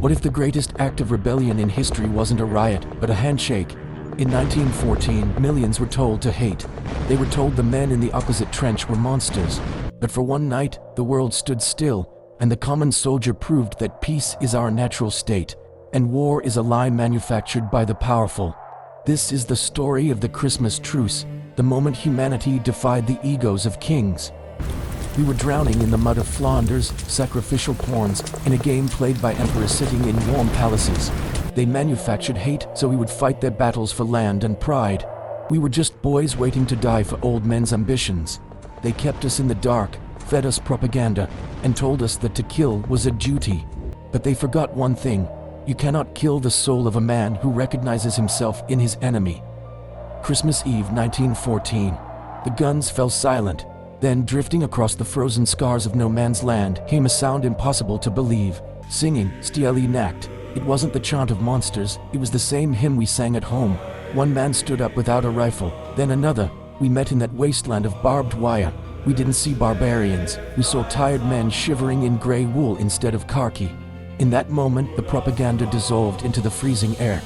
What if the greatest act of rebellion in history wasn't a riot, but a handshake? In 1914, millions were told to hate. They were told the men in the opposite trench were monsters. But for one night, the world stood still, and the common soldier proved that peace is our natural state, and war is a lie manufactured by the powerful. This is the story of the Christmas Truce, the moment humanity defied the egos of kings. We were drowning in the mud of Flanders, sacrificial pawns, in a game played by emperors sitting in warm palaces. They manufactured hate so we would fight their battles for land and pride. We were just boys waiting to die for old men's ambitions. They kept us in the dark, fed us propaganda, and told us that to kill was a duty. But they forgot one thing: you cannot kill the soul of a man who recognizes himself in his enemy. Christmas Eve 1914. The guns fell silent. Then, drifting across the frozen scars of no man's land, came a sound impossible to believe. Singing Stille Nacht. It wasn't the chant of monsters, it was the same hymn we sang at home. One man stood up without a rifle, then another. We met in that wasteland of barbed wire. We didn't see barbarians, we saw tired men shivering in gray wool instead of khaki. In that moment, the propaganda dissolved into the freezing air.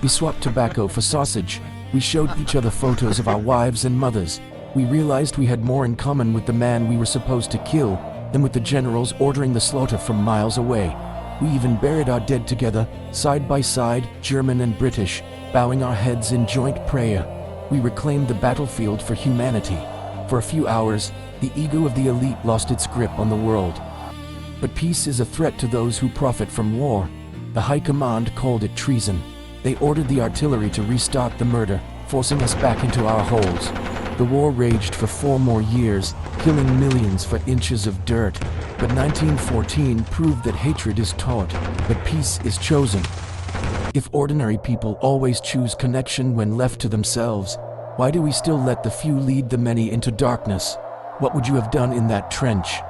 We swapped tobacco for sausage. We showed each other photos of our wives and mothers. We realized we had more in common with the man we were supposed to kill than with the generals ordering the slaughter from miles away. We even buried our dead together, side by side, German and British, bowing our heads in joint prayer. We reclaimed the battlefield for humanity. For a few hours, the ego of the elite lost its grip on the world. But peace is a threat to those who profit from war. The High Command called it treason. They ordered the artillery to restart the murder, forcing us back into our holes. The war raged for 4 more years, killing millions for inches of dirt. But 1914 proved that hatred is taught, but peace is chosen. If ordinary people always choose connection when left to themselves, why do we still let the few lead the many into darkness? What would you have done in that trench?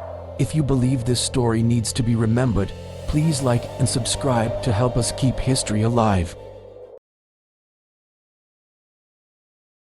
If you believe this story needs to be remembered, please like and subscribe to help us keep history alive.